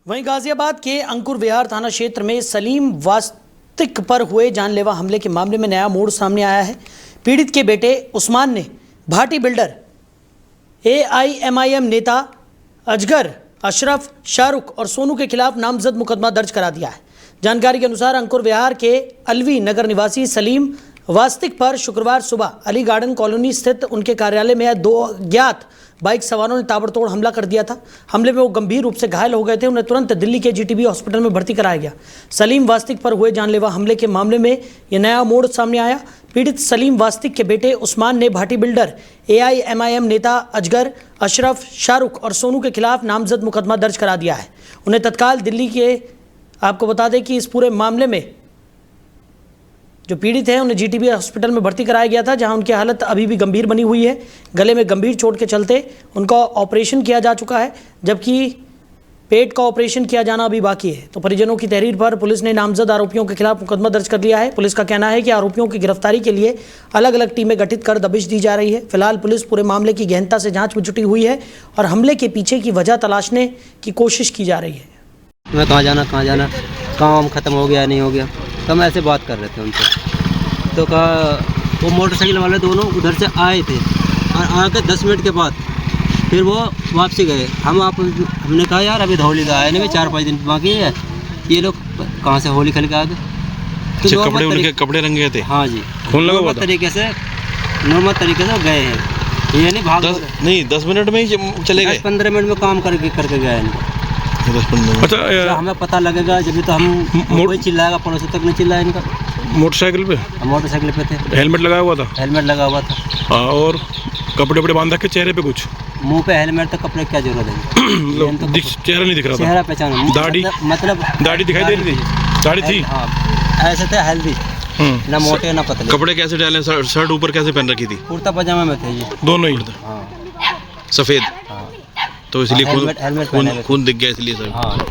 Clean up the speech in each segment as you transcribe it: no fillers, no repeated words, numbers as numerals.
वहीं गाजियाबाद के अंकुर विहार थाना क्षेत्र में सलीम वास्तिक पर हुए जानलेवा हमले के मामले में नया मोड़ सामने आया है। पीड़ित के बेटे उस्मान ने भाटी बिल्डर, एआईएमआईएम नेता अजगर, अशरफ, शाहरुख और सोनू के खिलाफ नामजद मुकदमा दर्ज करा दिया है। जानकारी के अनुसार अंकुर विहार के अलवी नगर निवासी सलीम वास्तिक पर शुक्रवार सुबह अली गार्डन कॉलोनी स्थित उनके कार्यालय में दो अज्ञात बाइक सवारों ने ताबड़तोड़ हमला कर दिया था। हमले में वो गंभीर रूप से घायल हो गए थे। उन्हें तुरंत दिल्ली के जीटीबी हॉस्पिटल में भर्ती कराया गया। सलीम वास्तिक पर हुए जानलेवा हमले के मामले में यह नया मोड़ सामने आया। पीड़ित सलीम वास्तिक के बेटे उस्मान ने भाटी बिल्डर, एआईएमआईएम नेता अजगर, अशरफ, शाहरुख और सोनू के खिलाफ नामजद मुकदमा दर्ज करा दिया है। उन्हें तत्काल दिल्ली के, आपको बता दें कि इस पूरे मामले में जो पीड़ित हैं उन्हें जीटीबी हॉस्पिटल में भर्ती कराया गया था, जहां उनकी हालत अभी भी गंभीर बनी हुई है। गले में गंभीर चोट के चलते उनका ऑपरेशन किया जा चुका है, जबकि पेट का ऑपरेशन किया जाना अभी बाकी है। तो परिजनों की तहरीर पर पुलिस ने नामजद आरोपियों के खिलाफ मुकदमा दर्ज कर लिया है। पुलिस का कहना है कि आरोपियों की गिरफ्तारी के लिए अलग अलग टीमें गठित कर दबिश दी जा रही है। फिलहाल पुलिस पूरे मामले की गहनता से जाँच में जुटी हुई है और हमले के पीछे की वजह तलाशने की कोशिश की जा रही है। मैं कहाँ जाना, काम ख़त्म हो गया नहीं हो गया, तो हम ऐसे बात कर रहे थे उनसे। तो कहा वो मोटरसाइकिल वाले दोनों उधर से आए थे और आके 10 मिनट के बाद फिर वो वापसी गए। हमने कहा यार अभी होली का आया नहीं, 4-5 दिन बाकी है, ये लोग कहाँ से होली खेल के आ गए। तो उनके कपड़े रंगे थे। हाँ जी, नॉर्मल तरीके से गए हैं। ये नहीं भाग नहीं 10 मिनट में ही चले गए। 15 मिनट में काम करके गए हैं। अच्छा, हमें पता लगेगा जब तो हम कोई चिल्लाएगा, पड़ोसी तक नहीं चिल्लाया इनका। मोटरसाइकिल पे थे। हेलमेट लगाया हुआ था। हेलमेट लगा हुआ था। और कपड़े बांध रखे चेहरे पे, कुछ मुंह पे हेलमेट, तो कपड़े क्या जरूरत है। तो चेहरा नहीं दिख रहा था। चेहरा पहचान, दाढ़ी मतलब दाढ़ी दिखाई दे रही थी। दाढ़ी थी। हाँ, ऐसे थे हेल्दी, ना मोटे ना पतले। कपड़े कैसे डाले, शर्ट ऊपर कैसे पहन रखी थी? कुर्ता पजामा में थे ये दोनों ही। सफेद, तो इसलिए खून दिख गया, इसलिए सर। हाँ,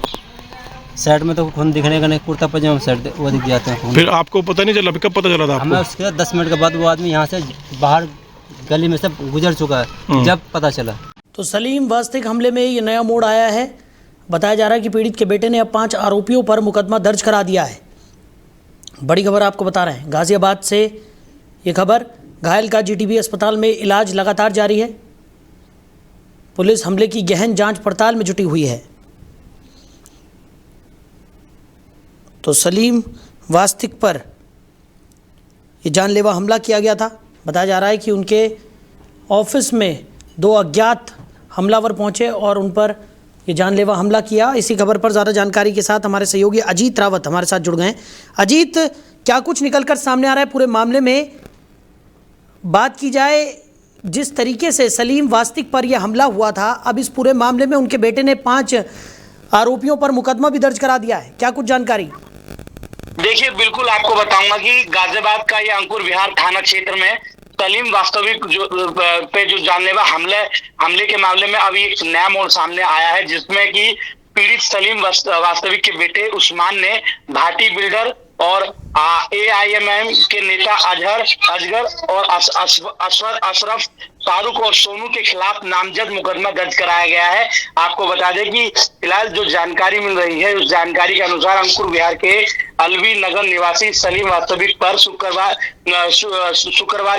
शर्ट में तो खून दिखने का नहीं, कुर्ता पजामा शर्ट वो दिख जाते हैं। फिर आपको पता नहीं चला? कब पता चला था आपको? हमें उसके 10 मिनट के बाद वो आदमी यहाँ से बाहर गली में से गुजर चुका है, जब पता चला। तो सलीम वास्तिक हमले में ये नया मोड़ आया है। बताया जा रहा है कि पीड़ित के बेटे ने अब 5 आरोपियों पर मुकदमा दर्ज करा दिया है। बड़ी खबर आपको बता रहे हैं गाजियाबाद से ये खबर। घायल का जीटीबी अस्पताल में इलाज लगातार जारी है। पुलिस हमले की गहन जांच पड़ताल में जुटी हुई है। तो सलीम वास्तिक पर ये जानलेवा हमला किया गया था। बताया जा रहा है कि उनके ऑफिस में 2 अज्ञात हमलावर पहुंचे और उन पर ये जानलेवा हमला किया। इसी खबर पर ज़्यादा जानकारी के साथ हमारे सहयोगी अजीत रावत हमारे साथ जुड़ गए हैं। अजीत, क्या कुछ निकलकर सामने आ रहा है पूरे मामले में? बात की जाए जिस तरीके से सलीम वास्तिक पर यह हमला हुआ था, अब इस पूरे मामले में उनके बेटे ने 5 आरोपियों पर मुकदमा भी दर्ज करा दिया है। क्या कुछ जानकारी? देखिए, बिल्कुल आपको बताऊंगा कि गाजियाबाद का ये अंकुर विहार थाना क्षेत्र में सलीम वास्तविक जो जानलेवा हमले के मामले में अभी एक नया मोड़ सामने आया है, जिसमें कि पीड़ित सलीम वास्तविक के बेटे उस्मान ने भाटी बिल्डर और एआईएमआईएम के नेता अजगर और अशरफ, शाहरुख और सोनू के खिलाफ नामजद मुकदमा दर्ज कराया गया है। आपको बता दें कि फिलहाल जो जानकारी मिल रही है, उस जानकारी के अनुसार अंकुर विहार के अलवी नगर निवासी सलीम वास्तविक पर शुक्रवार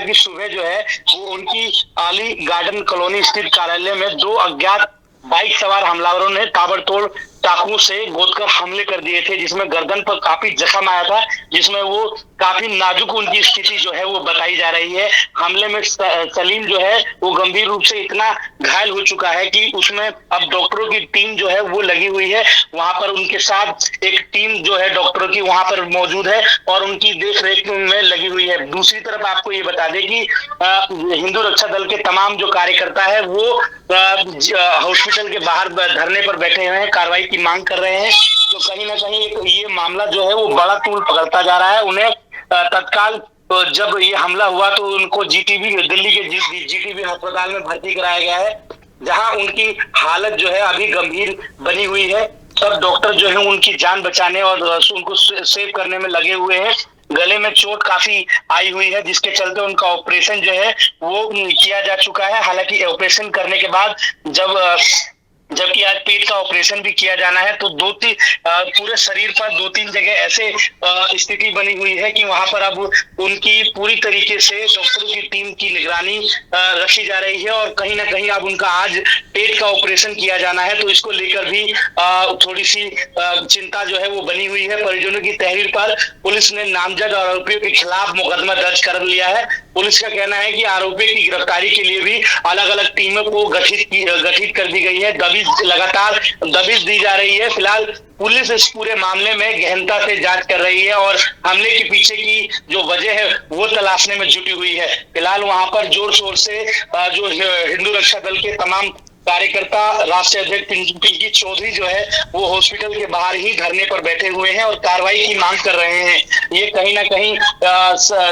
की सुबह जो है वो उनकी अली गार्डन कॉलोनी स्थित कार्यालय में 2 अज्ञात बाइक सवार हमलावरों ने ताबड़तोड़ चाकू से गोदकर हमले कर दिए थे, जिसमें गर्दन पर काफी जख्म आया था, जिसमें वो काफी नाजुक उनकी स्थिति जो है वो बताई जा रही है। हमले में सलीम जो है वो गंभीर रूप से इतना घायल हो चुका है कि उसमें अब डॉक्टरों की टीम जो है वो लगी हुई है। वहां पर उनके साथ एक टीम जो है डॉक्टरों की वहां पर मौजूद है और उनकी देख रेख में लगी हुई है। दूसरी तरफ आपको ये बता दें कि हिंदू रक्षा दल के तमाम जो कार्यकर्ता है वो हॉस्पिटल के बाहर धरने पर बैठे हुए हैं, कार्रवाई की मांग कर रहे हैं। तो कहीं ना कहीं ये मामला जो है वो बड़ा तूल पकड़ता जा रहा है। उन्हें तत्काल जब ये हमला हुआ तो उनको दिल्ली के जीटीबी अस्पताल में भर्ती कराया गया है, जहां उनकी हालत जो है अभी गंभीर बनी हुई है। सब डॉक्टर जो है उनकी जान बचाने और उनको सेव करने में लगे हुए हैं। गले में चोट काफी आई हुई है, जिसके चलते उनका ऑपरेशन जो है वो किया जा चुका है। हालांकि ऑपरेशन करने के बाद जब जबकि आज पेट का ऑपरेशन भी किया जाना है। तो पूरे शरीर पर 2-3 जगह ऐसे स्थिति बनी हुई है कि वहां पर अब उनकी पूरी तरीके से डॉक्टरों की टीम की निगरानी रखी जा रही है और कहीं ना कहीं अब उनका आज पेट का ऑपरेशन किया जाना है। तो इसको लेकर भी थोड़ी सी चिंता जो है वो बनी हुई है। परिजनों की तहरीर पर पुलिस ने नामजद आरोपियों के खिलाफ मुकदमा दर्ज कर लिया है। पुलिस का कहना है कि आरोपियों की गिरफ्तारी के लिए भी अलग अलग टीमों को गठित कर दी गई है। लगातार दबिश दी जा रही है। फिलहाल पुलिस इस पूरे मामले में गहनता से जांच कर रही है और हमले के पीछे की जो वजह है वो तलाशने में जुटी हुई है। फिलहाल वहां पर जोर शोर से जो हिंदू रक्षा दल के तमाम कार्यकर्ता, राष्ट्रीय अध्यक्ष पिंकी चौधरी जो है वो हॉस्पिटल के बाहर ही धरने पर बैठे हुए हैं और कार्रवाई की मांग कर रहे हैं। ये कहीं ना कहीं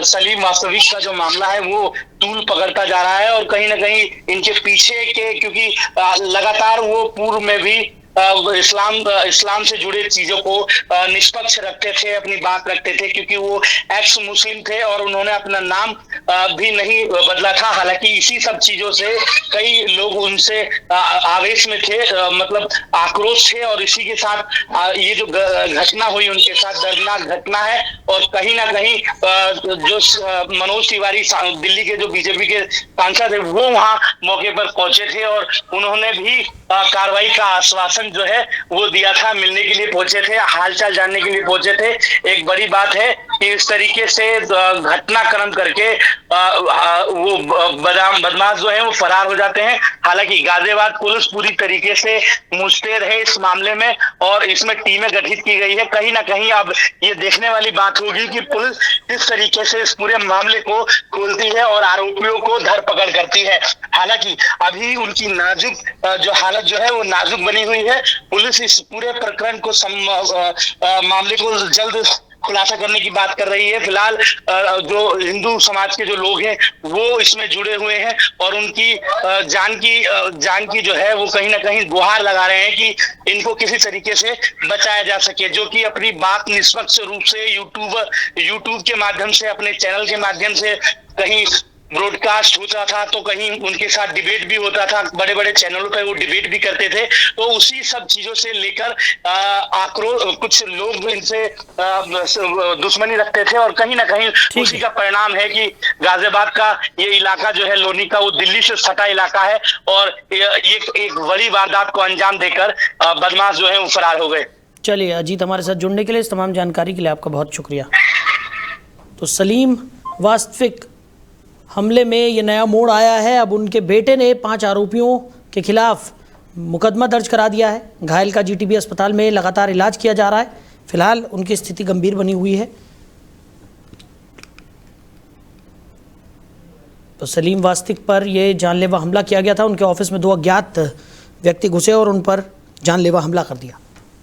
सलीम वास्तविक का जो मामला है वो तूल पकड़ता जा रहा है और कहीं ना कहीं इनके पीछे के, क्योंकि लगातार वो पूर्व में भी इस्लाम से जुड़े चीजों को निष्पक्ष रखते थे, अपनी बात रखते थे, क्योंकि वो एक्स मुस्लिम थे और उन्होंने अपना नाम भी नहीं बदला था। हालांकि इसी सब चीजों से कई लोग उनसे आवेश में थे, मतलब आक्रोश थे और इसी के साथ ये जो घटना हुई उनके साथ दर्दनाक घटना है। और कहीं ना कहीं जो मनोज तिवारी दिल्ली के जो बीजेपी के सांसद है वो वहां मौके पर पहुंचे थे और उन्होंने भी कार्रवाई का आश्वासन जो है वो दिया था, मिलने के लिए पहुंचे थे, हालचाल जानने के लिए पहुंचे थे। एक बड़ी बात है कि इस तरीके से घटनाक्रम करके वो बदमाश जो है वो फरार हो जाते हैं। हालांकि गाजियाबाद पुलिस पूरी तरीके से मुस्तैद है इस मामले में और इसमें टीमें गठित की गई है। कहीं ना कहीं अब ये देखने वाली बात होगी कि पुलिस किस तरीके से इस पूरे मामले को खोलती है और आरोपियों को धरपकड़ करती है। हालांकि अभी उनकी नाजुक जो हालत जो है वो नाजुक बनी हुई है। पुलिस इस पूरे प्रकरण को मामले को जल्द खुलासा करने की बात कर रही है। फिलहाल जो हिंदू समाज के जो लोग हैं वो इसमें जुड़े हुए हैं और उनकी जान की जो है वो कहीं ना कहीं गुहार लगा रहे हैं कि इनको किसी तरीके से बचाया जा सके, जो कि अपनी बात निष्पक्ष रूप से यूट्यूब के माध्यम से, अपने चैनल के माध्यम से कहीं ब्रॉडकास्ट होता था तो कहीं उनके साथ डिबेट भी होता था, बड़े बड़े चैनलों पे वो डिबेट भी करते थे। तो उसी सब चीजों से लेकर आक्रोश, कुछ लोग इनसे दुश्मनी रखते थे और कहीं ना कहीं उसी का परिणाम है कि गाजियाबाद का ये इलाका जो है लोनी का, वो दिल्ली से सटा इलाका है और ये एक बड़ी वारदात को अंजाम देकर बदमाश जो है वो फरार हो गए। चलिए अजीत, हमारे साथ जुड़ने के लिए, इस तमाम जानकारी के लिए आपका बहुत शुक्रिया। तो सलीम वास्तविक हमले में ये नया मोड़ आया है। अब उनके बेटे ने 5 आरोपियों के खिलाफ मुकदमा दर्ज करा दिया है। घायल का जीटीबी अस्पताल में लगातार इलाज किया जा रहा है। फिलहाल उनकी स्थिति गंभीर बनी हुई है। तो सलीम वास्तविक पर ये जानलेवा हमला किया गया था। उनके ऑफिस में 2 अज्ञात व्यक्ति घुसे और उन पर जानलेवा हमला कर दिया।